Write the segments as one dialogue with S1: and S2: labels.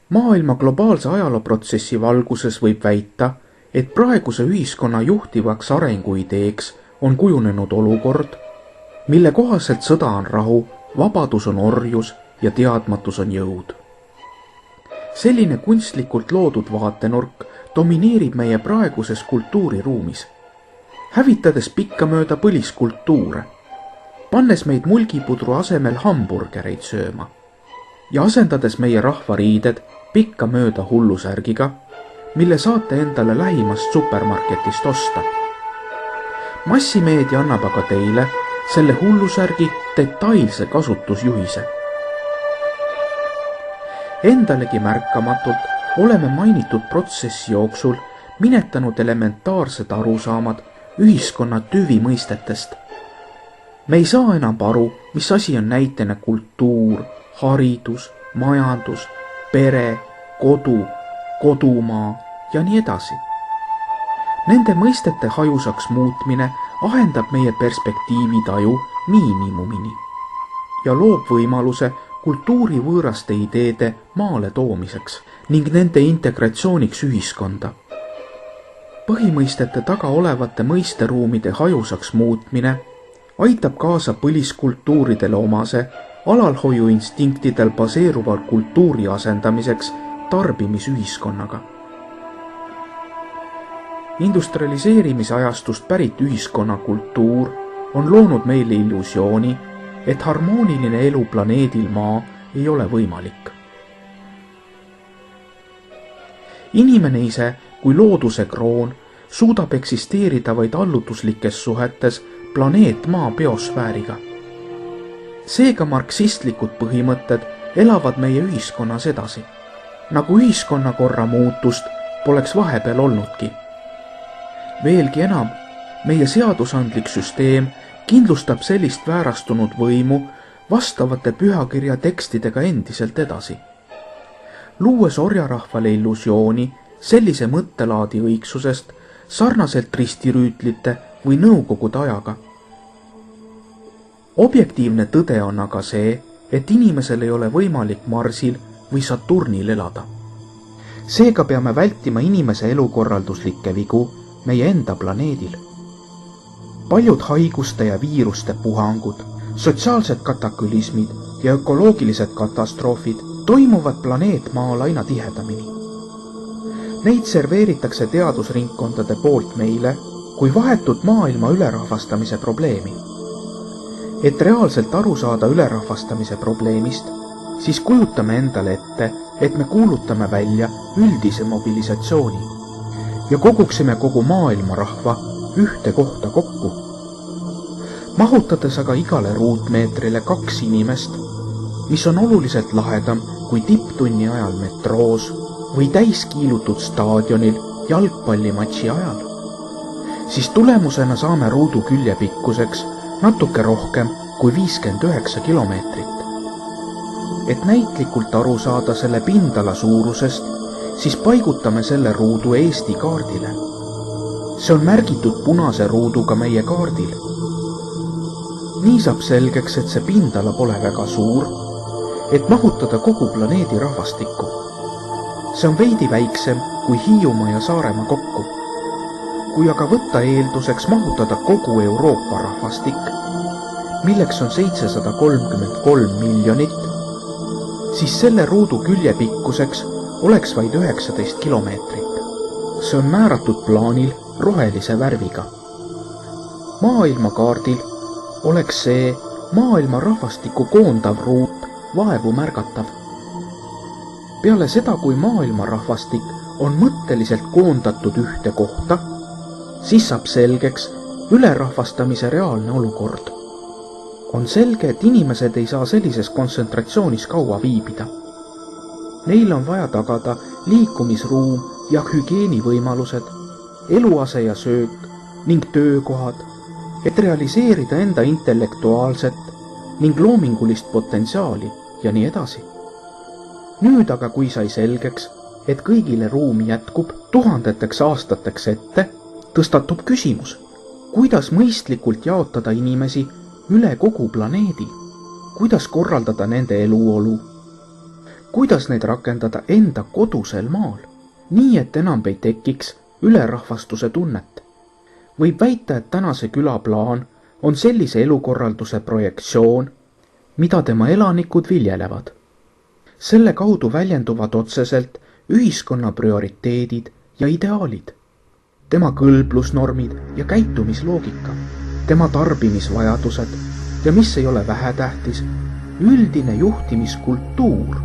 S1: Maailma globaalse ajalooprotsessi valguses võib väita, et praeguse ühiskonna juhtivaks arenguideeks on kujunenud olukord, mille kohaselt sõda on rahu, vabadus on orjus ja teadmatus on jõud. Selline kunstlikult loodud vaatenurk domineerib meie praeguses kultuuriruumis, hävitades pikkamööda põliskultuure, pannes meid mulgipudru asemel hamburgereid sööma ja asendades meie rahvariided pikkamööda hullusärgiga, mille saate endale lähimast supermarketist osta. Massimeedia annab aga teile selle hullusärgi detailse kasutusjuhise. Endalegi märkamatult oleme mainitud protsessi jooksul minetanud elementaarsed arusaamad ühiskonna tüvimõistetest. Me ei saa enam aru, mis asi on näitena kultuur, haridus, majandus, pere, kodu, kodumaa ja nii edasi. Nende mõistete hajusaks muutmine ahendab meie perspektiivitaju miinimumini ja loob võimaluse kultuurivõõraste ideede maale toomiseks ning nende integratsiooniks ühiskonda. Põhimõistete taga olevate mõisteruumide hajusaks muutmine aitab kaasa põliskultuuridele omase alalhoiuinstinktidel baseeruval kultuuri asendamiseks tarbimisühiskonnaga. Industrialiseerimisajastust pärit ühiskonna kultuur on loonud meile illusiooni, et harmooniline elu planeedil Maa ei ole võimalik. Inimene ise kui looduse kroon suudab eksisteerida vaid allutuslikes suhetes planeet Maa biosfääriga. Seega marksistlikud põhimõtted elavad meie ühiskonnas edasi, nagu ühiskonnakorra muutust poleks vahepeal olnudki. Veelgi enam, meie seadusandlik süsteem kindlustab sellist väärastunud võimu vastavate pühakirja tekstidega endiselt edasi, luues orjarahvale illusiooni sellise mõttelaadi õigsusest sarnaselt ristirüütlite või nõukogude ajaga. Objektiivne tõde on aga see, et inimesel ei ole võimalik Marsil või Saturnil elada. Seega peame vältima inimese elukorralduslikke vigu meie enda planeedil. Paljud haiguste ja viiruste puhangud, sotsiaalsed katakülismid ja ökoloogilised katastroofid toimuvad planeet Maal aina tihedamini. Neid serveeritakse teadusringkondade poolt meile kui vahetut maailma ülerahvastamise probleemi. Et reaalselt aru saada ülerahvastamise probleemist, siis kujutame endale ette, et me kuulutame välja üldise mobilisatsiooni ja koguksime kogu maailma rahva ühte kohta kokku. Mahutades aga igale ruutmeetrile 2 inimest, mis on oluliselt lahedam kui tipptunni ajal metroos või täiskiilutud staadionil jalgpallimatši ajal, siis tulemusena saame ruudu külje pikkuseks natuke rohkem kui 59 kilomeetrit. Et näitlikult aru saada selle pindala suurusest, siis paigutame selle ruudu Eesti kaardile. See on märgitud punase ruuduga meie kaardil. Nii saab selgeks, et see pindala pole väga suur, et mahutada kogu planeedi rahvastikku. See on veidi väiksem kui Hiiumaa ja Saaremaa kokku. Kui aga võtta eelduseks mahutada kogu Euroopa rahvastik, milleks on 733 miljonit, siis selle ruudu külje pikkuseks oleks vaid 19 kilomeetrit. See on määratud plaanil rohelise värviga. Maailmakaardil oleks see maailma rahvastiku koondav ruut vaevu märgatav. Peale seda, kui maailma rahvastik on mõtteliselt koondatud ühte kohta, siis saab selgeks ülerahvastamise reaalne olukord. On selge, et inimesed ei saa sellises kontsentratsioonis kaua viibida. Neil on vaja tagada liikumisruum ja hügieenivõimalused, eluase ja söök ning töökohad, et realiseerida enda intellektuaalset ning loomingulist potentsiaali ja nii edasi. Nüüd aga, kui sai selgeks, et kõigile ruumi jätkub tuhandeteks aastateks ette, tõstatub küsimus, kuidas mõistlikult jaotada inimesi üle kogu planeedi, kuidas korraldada nende eluolu, kuidas neid rakendada enda kodusel maal, nii et enam ei tekiks ülerahvastuse tunnet. Võib väita, et tänase küla plaan on sellise elukorralduse projektsioon, mida tema elanikud viljelevad. Selle kaudu väljenduvad otseselt ühiskonna prioriteedid ja ideaalid, tema kõlblusnormid ja käitumisloogika, tema tarbimisvajadused ja mis ei ole vähetähtis, üldine juhtimiskultuur,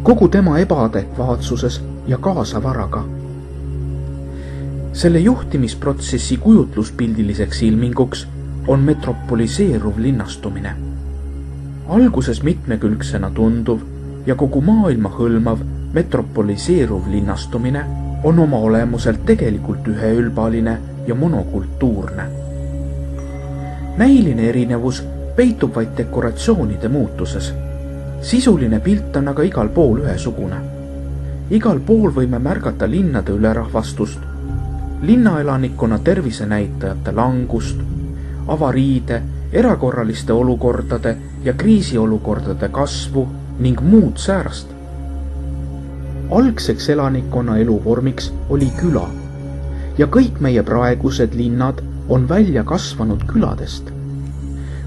S1: kogu tema ebaadekvaatsuses ja kaasavaraga. Selle juhtimisprotsessi kujutluspildiliseks ilminguks on metropoliseeruv linnastumine. Alguses mitmekülgsena tunduv ja kogu maailma hõlmav metropoliseeruv linnastumine on oma olemuselt tegelikult üheülbaline ja monokultuurne. Näiline erinevus peitub vaid dekoratsioonide muutuses. Sisuline pilt on aga igal pool ühesugune. Igal pool võime märgata linnade ülerahvastust, linnaelanikkonna tervisenäitajate langust, avariide, erakorraliste olukordade ja kriisiolukordade kasvu ning muud säärast. Algseks elanikkonna eluvormiks oli küla ja kõik meie praegused linnad on välja kasvanud küladest.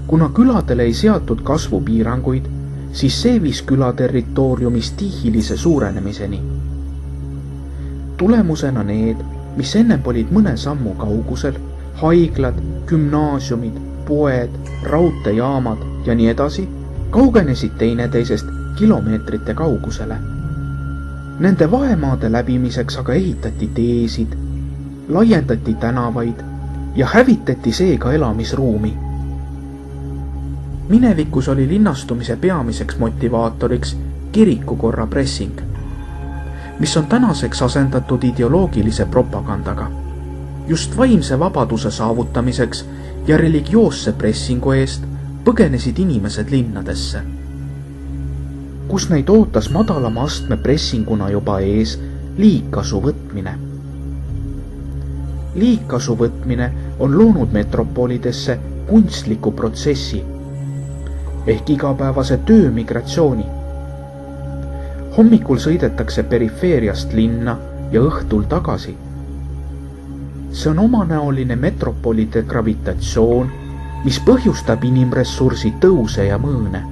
S1: Kuna küladele ei seatud kasvupiiranguid, siis see viis küla territooriumi stiihilise suurenemiseni. Tulemusena need, mis ennem olid mõne sammu kaugusel, haiglad, gümnaasiumid, poed, raudteejaamad ja nii edasi, kaugenesid teineteisest kilomeetrite kaugusele. Nende vahemaade läbimiseks aga ehitati teesid, laiendati tänavaid ja hävitati seega elamisruumi. Minevikus oli linnastumise peamiseks motivaatoriks kirikukorra pressing, mis on tänaseks asendatud ideoloogilise propagandaga. Just vaimse vabaduse saavutamiseks ja religioosse pressingu eest põgenesid inimesed linnadesse, kus neid ootas madalama astme pressinguna juba ees liigkasu võtmine. Liigkasu võtmine on loonud metropolidesse kunstliku protsessi ehk igapäevase töömigratsiooni. Hommikul sõidetakse perifeeriast linna ja õhtul tagasi. See on omanäoline metropolide gravitatsioon, mis põhjustab inimressursi tõuse ja mõõne.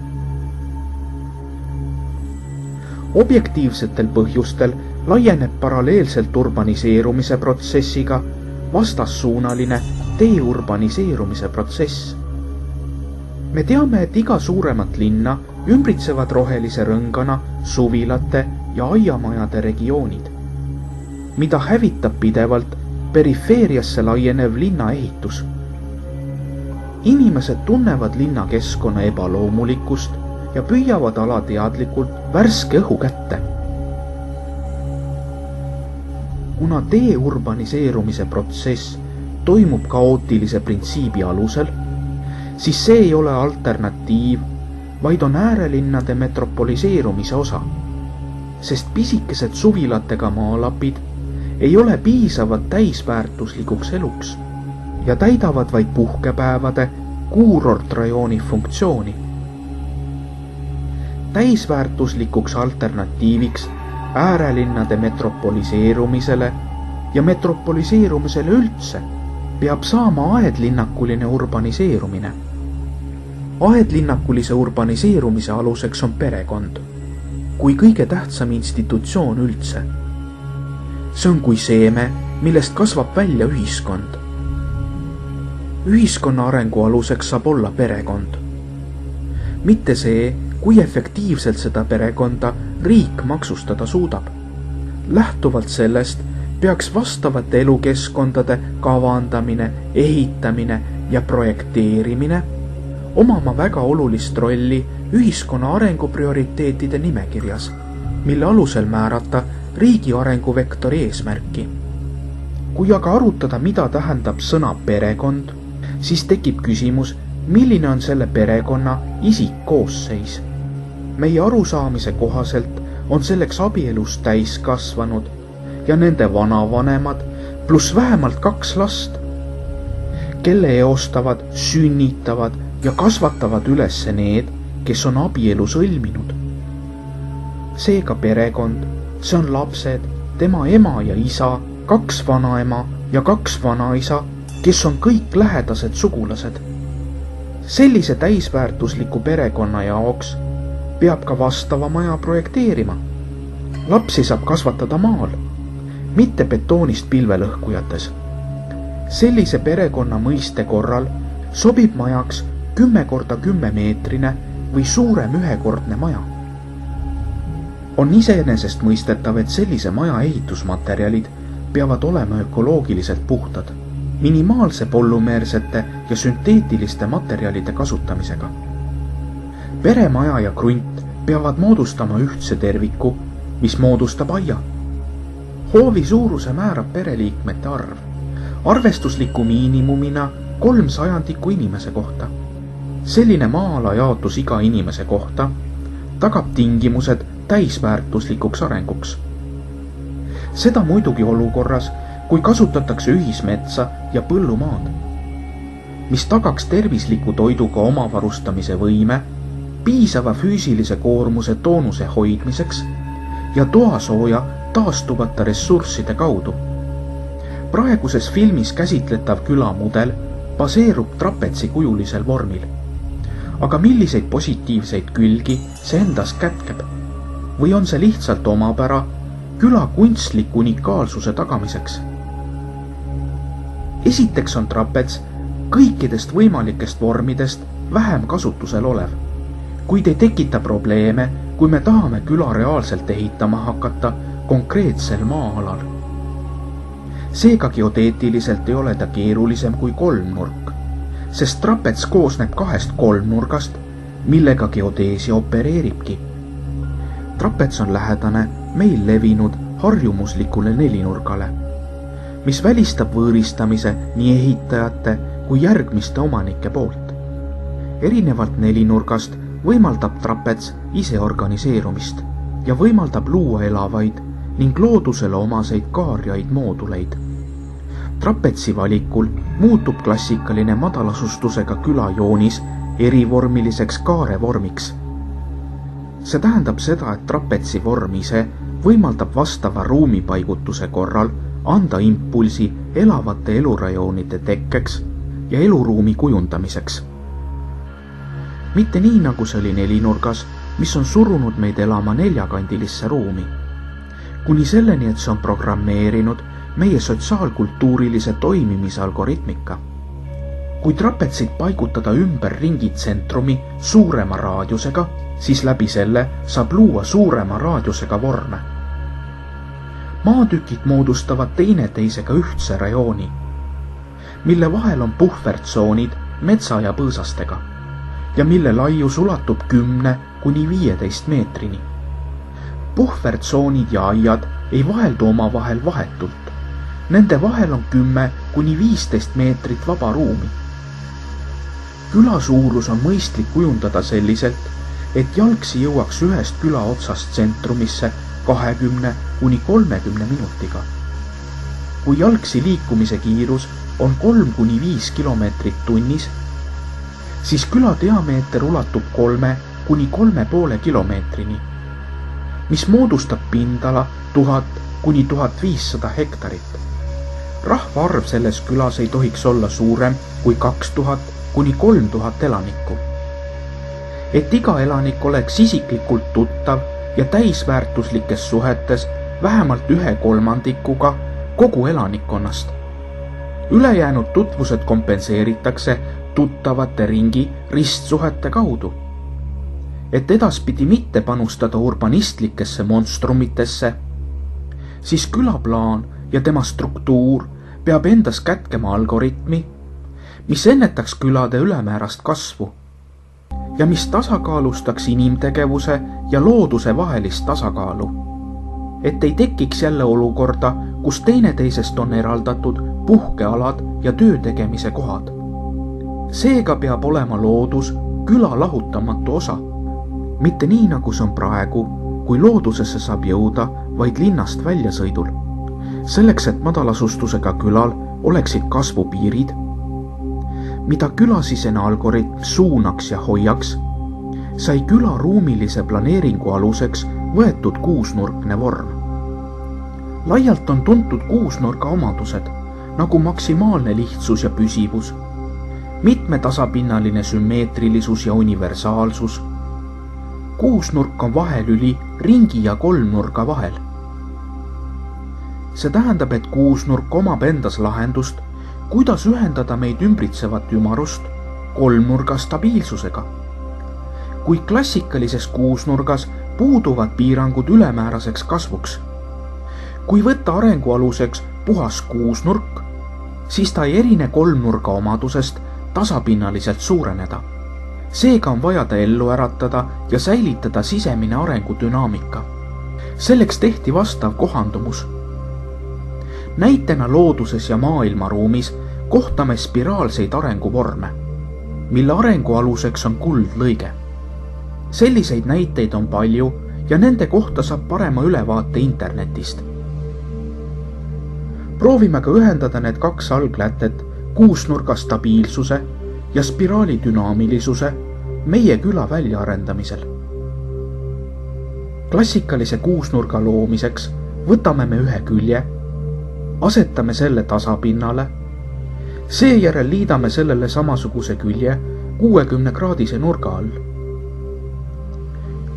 S1: Objektiivsetel põhjustel laieneb paralleelselt urbaniseerumise protsessiga vastassuunaline deurbaniseerumise protsess. Me teame, et iga suuremat linna ümbritsevad rohelise rõngana suvilate ja aiamajade regioonid, mida hävitab pidevalt perifeeriasse laienev linnaehitus. Inimesed tunnevad linnakeskkonna ebaloomulikkust ja püüavad alateadlikult värske õhu kätte. Kuna deurbaniseerumise protsess toimub kaootilise printsiibi alusel, siis see ei ole alternatiiv, vaid on äärelinnade metropoliseerumise osa, sest pisikesed suvilatega maalapid ei ole piisavad täisväärtuslikuks eluks ja täidavad vaid puhkepäevade kuurortrajooni funktsiooni. Täisväärtuslikuks alternatiiviks äärelinnade metropoliseerumisele ja metropoliseerumisele üldse peab saama aedlinnakuline urbaniseerumine. Aedlinnakulise urbaniseerumise aluseks on perekond, kui kõige tähtsam institutsioon üldse. See on kui seeme, millest kasvab välja ühiskond. Ühiskonna arengu aluseks saab olla perekond. Mitte see, kui efektiivselt seda perekonda riik maksustada suudab. Lähtuvalt sellest peaks vastavate elukeskkondade kavandamine, ehitamine ja projekteerimine omama väga olulist rolli ühiskonna arengu prioriteetide nimekirjas, mille alusel määrata riigi arenguvektori eesmärki. Kui aga arutada, mida tähendab sõna perekond, siis tekib küsimus, milline on selle perekonna isikkoosseis. Meie arusaamise kohaselt on selleks abielus täiskasvanud ja nende vanavanemad pluss vähemalt 2 last, kelle eostavad, sünnitavad ja kasvatavad üles need, kes on abielu sõlminud. Seega perekond, see on lapsed, tema ema ja isa, 2 vanaema ja 2 vanaisa, kes on kõik lähedased sugulased. Sellise täisväärtusliku perekonna jaoks peab ka vastava maja projekteerima. Lapsi saab kasvatada maal, mitte betoonist pilvelõhkujates. Sellise perekonna mõiste korral sobib majaks 10x10 meetrine või suurem ühekordne maja. On iseenesest mõistetav, et sellise maja ehitusmaterjalid peavad olema ökoloogiliselt puhtad, minimaalse polümeersete ja sünteetiliste materjalide kasutamisega. Peremaja ja krunt peavad moodustama ühtse terviku, mis moodustab aia. Hoovi suuruse määrab pereliikmete arv, arvestusliku miinimumina 300 inimese kohta. Selline maa-ala jaotus iga inimese kohta tagab tingimused täisväärtuslikuks arenguks. Seda muidugi olukorras, kui kasutatakse ühismetsa ja põllumaad, mis tagaks tervisliku toiduga omavarustamise võime, piisava füüsilise koormuse toonuse hoidmiseks ja toasooja taastuvate ressursside kaudu. Praeguses filmis käsitletav külamudel baseerub trapetsikujulisel vormil. Aga milliseid positiivseid külgi see endas kätkeb? Või on see lihtsalt omapära küla kunstliku unikaalsuse tagamiseks? Esiteks on trapets kõikidest võimalikest vormidest vähem kasutusel olev, kuid ei tekita probleeme, kui me tahame küla reaalselt ehitama hakata konkreetsel maa-alal. Seega geodeetiliselt ei ole ta keerulisem kui kolmnurk, sest trapets koosneb 2 kolmnurgast, millega geodeesia opereeribki. Trapets on lähedane meil levinud harjumuslikule nelinurgale, mis välistab võõristamise nii ehitajate kui järgmiste omanike poolt. Erinevalt nelinurgast võimaldab trapets ise organiseerumist ja võimaldab luua elavaid ning loodusele omaseid kaarjaid mooduleid. Trapetsi valikul muutub klassikaline madalasustusega külajoonis erivormiliseks kaarevormiks. See tähendab seda, et trapetsi vorm ise võimaldab vastava ruumipaigutuse korral anda impulsi elavate elurajoonide tekkeks ja eluruumi kujundamiseks. Mitte nii, nagu see oli nelinurgas, mis on surunud meid elama neljakandilisse ruumi, kuni selleni, et see on programmeerinud meie sotsiaalkultuurilise toimimise algoritmika. Kui trapetsid paigutada ümber ringi tsentrumi suurema raadiusega, siis läbi selle saab luua suurema raadiusega vorme. Maatükid moodustavad teineteisega ühtse rajooni, mille vahel on puhvertsoonid metsa ja põõsastega ja mille laius ulatub 10–15 meetrini. Puhvertsoonid ja aiad ei vaheldu omavahel vahetult. Nende vahel on 10–15 meetrit vaba ruumi. Küla suurus on mõistlik kujundada selliselt, et jalgsi jõuaks ühest küla otsast tsentrumisse 20–30 minutiga. Kui jalgsi liikumise kiirus on 3–5 kilomeetrit tunnis, siis küla diameeter ulatub 3–3,5 kilomeetrini, mis moodustab pindala 1000–1500 hektarit. Rahvaarv selles külas ei tohiks olla suurem kui 2000–3000 elanikku. Et iga elanik oleks isiklikult tuttav ja täisväärtuslikes suhetes vähemalt 1/3 kogu elanikkonnast. Ülejäänud tutvused kompenseeritakse tuttavate ringi ristsuhete kaudu, et edaspidi mitte panustada urbanistlikesse monstrumitesse, siis külaplaan ja tema struktuur peab endas kätkema algoritmi, mis ennetaks külade ülemäärast kasvu ja mis tasakaalustaks inimtegevuse ja looduse vahelist tasakaalu, et ei tekiks jälle olukorda, kus teineteisest on eraldatud puhkealad ja töötegemise kohad. Seega peab olema loodus küla lahutamatu osa, mitte nii, nagu see on praegu, kui loodusesse saab jõuda vaid linnast väljasõidul. Selleks, et madalasustusega külal oleksid kasvupiirid, mida külasisene algoritm suunaks ja hoiaks, sai küla ruumilise planeeringu aluseks võetud kuusnurkne vorm. Laialt on tuntud kuusnurga omadused, nagu maksimaalne lihtsus ja püsivus, mitmetasapinnaline sümmeetrilisus ja universaalsus. Kuusnurk on vahelüli ringi ja kolmnurga vahel. See tähendab, et kuusnurk omab endas lahendust, kuidas ühendada meid ümbritsevat ümarust kolmnurga stabiilsusega. Kui klassikalises kuusnurgas puuduvad piirangud ülemääraseks kasvuks. Kui võtta arengu aluseks puhas kuusnurk, siis ta ei erine kolmnurga omadusest tasapinnaliselt suureneda. Seega on vaja ta ellu äratada ja säilitada sisemine arengudünaamika. Selleks tehti vastav kohandumus. Näitena looduses ja maailmaruumis kohtame spiraalseid arenguvorme, mille arengu aluseks on kuldlõige. Selliseid näiteid on palju ja nende kohta saab parema ülevaate internetist. Proovime ka ühendada need kaks alglätet, kuusnurga stabiilsuse ja spiraali dünaamilisuse meie küla väljaarendamisel. Klassikalise kuusnurga loomiseks võtame me ühe külje, asetame selle tasapinnale, seejärel liidame sellele samasuguse külje 60-kraadise nurga all.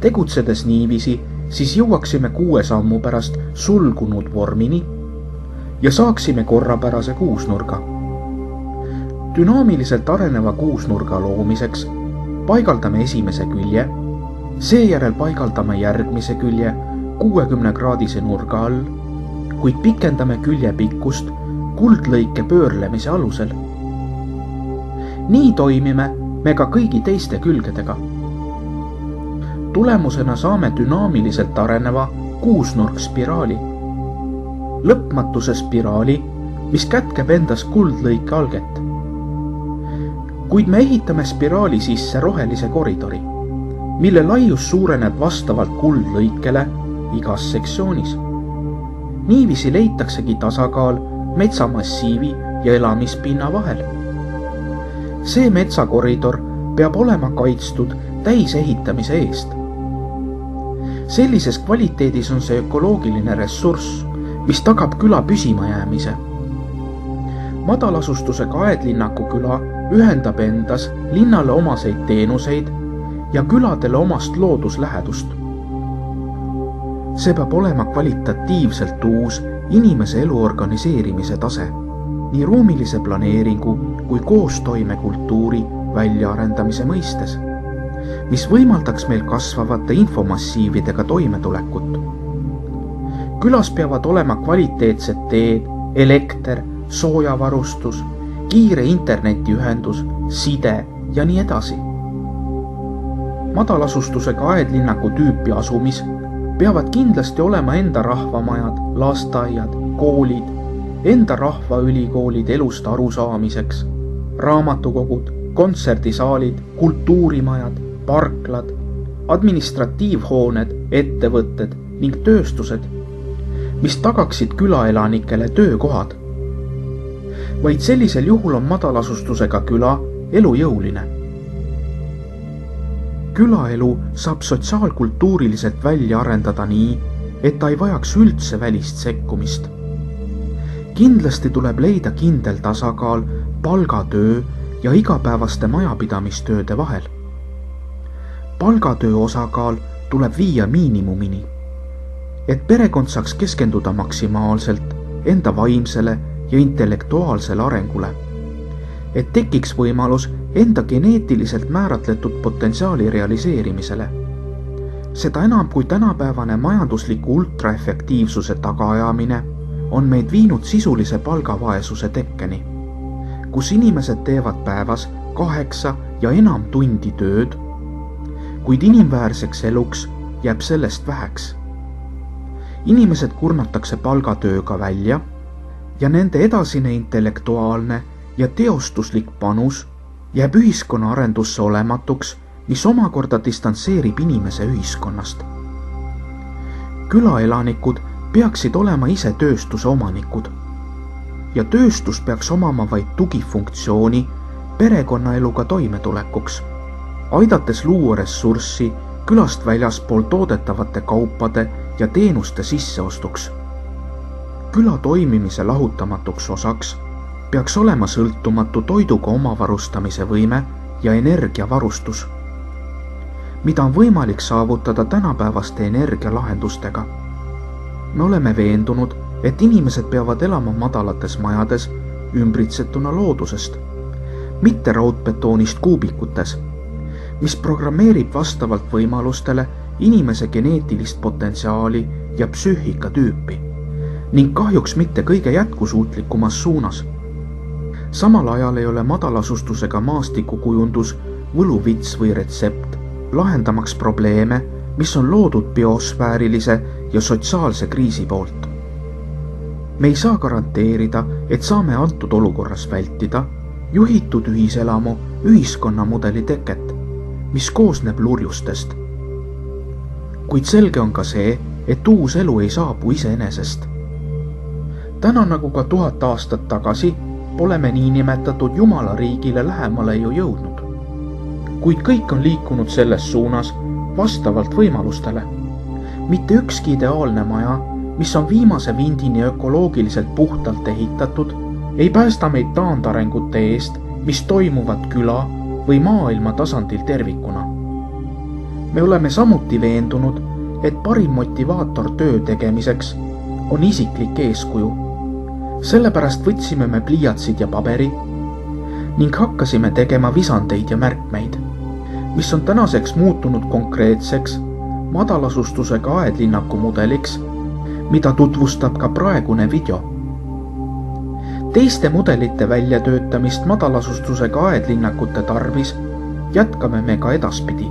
S1: Tegutsedes niiviisi, siis jõuaksime 6 sammu pärast sulgunud vormini ja saaksime korrapärase kuusnurga. Dünaamiliselt areneva kuusnurga loomiseks paigaldame esimese külje, seejärel paigaldame järgmise külje 60-kraadise nurga all, kuid pikendame külje pikkust kuldlõike pöörlemise alusel. Nii toimime me ka kõigi teiste külgedega. Tulemusena saame dünaamiliselt areneva kuusnurkspiraali, lõpmatuse spiraali, mis kätkeb endas kuldlõike alget. Kuid me ehitame spiraali sisse rohelise koridori, mille laius suureneb vastavalt kuldlõikele igas sektsioonis. Niiviisi leitaksegi tasakaal metsamassiivi ja elamispinna vahel. See metsakoridor peab olema kaitstud täisehitamise eest. Sellises kvaliteedis on see ökoloogiline ressurss, mis tagab küla püsimajäämise. Madalasustusega Aedlinnaku küla ühendab endas linnale omaseid teenuseid ja küladele omast looduslähedust. See peab olema kvalitatiivselt uus inimese elu organiseerimise tase, nii ruumilise planeeringu kui koostoimekultuuri väljaarendamise mõistes, mis võimaldaks meil kasvavate infomassiividega toimetulekut. Külas peavad olema kvaliteetsed teed, elekter, soojavarustus, kiire internetiühendus, side ja nii edasi. Madalasustusega Aedlinnaku tüüpi asumis peavad kindlasti olema enda rahvamajad, lasteaiad, koolid, enda rahvaülikoolid elust arusaamiseks, raamatukogud, kontserdisaalid, kultuurimajad, parklad, administratiivhooned, ettevõtted ning tööstused, mis tagaksid külaelanikele töökohad. Vaid sellisel juhul on madalasustusega küla elujõuline. Külaelu saab sotsiaalkultuuriliselt välja arendada nii, et ta ei vajaks üldse välist sekkumist. Kindlasti tuleb leida kindel tasakaal palgatöö ja igapäevaste majapidamistööde vahel. Palgatöö osakaal tuleb viia miinimumini, et perekond saaks keskenduda maksimaalselt enda vaimsele ja intellektuaalsele arengule, et tekiks võimalus enda geneetiliselt määratletud potentsiaali realiseerimisele. Seda enam, kui tänapäevane majandusliku ultraefektiivsuse tagaajamine on meid viinud sisulise palgavaesuse tekkeni, kus inimesed teevad päevas 8 ja enam tundi tööd, kuid inimväärseks eluks jääb sellest väheks. Inimesed kurnatakse palgatööga välja ja nende edasine intellektuaalne ja teostuslik panus jääb ühiskonna arendusse olematuks, mis omakorda distantseerib inimese ühiskonnast. Külaelanikud peaksid olema ise tööstuse omanikud ja tööstus peaks omama vaid tugifunktsiooni perekonnaeluga toimetulekuks, aidates luua ressurssi külast väljaspool toodetavate kaupade ja teenuste sisseostuks. Küla toimimise lahutamatuks osaks peaks olema sõltumatu toiduga omavarustamise võime ja energiavarustus, mida on võimalik saavutada tänapäevaste energialahendustega. Me oleme veendunud, et inimesed peavad elama madalates majades ümbritsetuna loodusest, mitte raudbetoonist kuubikutes, mis programmeerib vastavalt võimalustele inimese geneetilist potentsiaali ja psüühikatüüpi ning kahjuks mitte kõige jätkusuutlikumas suunas. Samal ajal ei ole madalasustusega maastikukujundus võluvits või retsept, lahendamaks probleeme, mis on loodud biosfäärilise ja sotsiaalse kriisi poolt. Me ei saa garanteerida, et saame antud olukorras vältida juhitud ühiselamu ühiskonnamudeli teket, mis koosneb lurjustest. Kuid selge on ka see, et uus elu ei saabu iseenesest. Täna nagu ka 1000 aastat tagasi pole me niinimetatud Jumala riigile lähemale ju jõudnud. Kuid kõik on liikunud selles suunas vastavalt võimalustele. Mitte ükski ideaalne maja, mis on viimase vindini ökoloogiliselt puhtalt ehitatud, ei päästa meid taandarengute eest, mis toimuvad küla või maailma tasandil tervikuna. Me oleme samuti veendunud, et parim motivaator töö tegemiseks on isiklik eeskuju. Sellepärast võtsime me pliiatsid ja paberi ning hakkasime tegema visandeid ja märkmeid, mis on tänaseks muutunud konkreetseks madalasustusega aedlinnaku mudeliks, mida tutvustab ka praegune video. Teiste mudelite väljatöötamist madalasustusega aedlinnakute tarvis jätkame me ka edaspidi.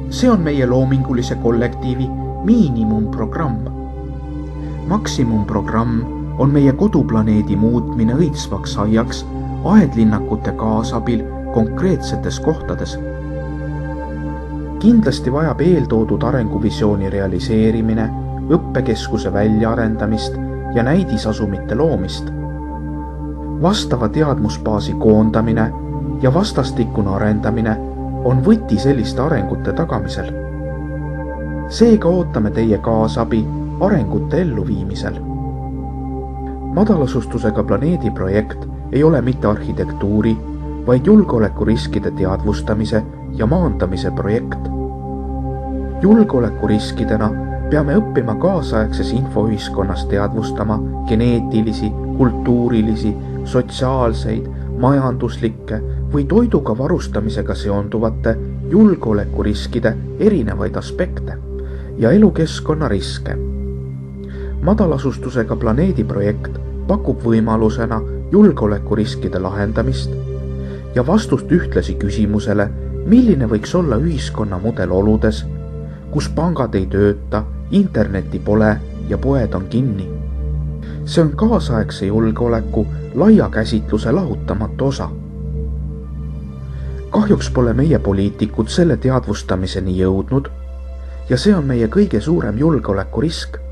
S1: See on meie loomingulise kollektiivi miinimumprogramm. Maksimumprogramm on meie koduplaneedi muutmine õitsvaks aiaks aedlinnakute kaasabil konkreetsetes kohtades. Kindlasti vajab eeltoodud arenguvisiooni realiseerimine, õppekeskuse väljaarendamist ja näidisasumite loomist. Vastava teadmusbaasi koondamine ja vastastikune arendamine on võti selliste arengute tagamisel. Seega ootame teie kaasabi arengute elluviimisel. Madalasustusega planeedi projekt ei ole mitte arhitektuuri, vaid julgeolekuriskide teadvustamise ja maandamise projekt. Julgeolekuriskidena peame õppima kaasaegses infoühiskonnas teadvustama geneetilisi, kultuurilisi, sotsiaalseid, majanduslikke või toiduga varustamisega seonduvate julgeolekuriskide erinevaid aspekte ja elukeskkonna riske. Madalasustusega planeedi projekt pakub võimalusena julgeolekuriskide lahendamist ja vastust ühtlasi küsimusele, milline võiks olla ühiskonna mudel oludes, kus pangad ei tööta, interneti pole ja poed on kinni. See on kaasaegse julgeoleku laia käsitluse lahutamatu osa. Kahjuks pole meie poliitikud selle teadvustamiseni jõudnud ja see on meie kõige suurem julgeolekurisk.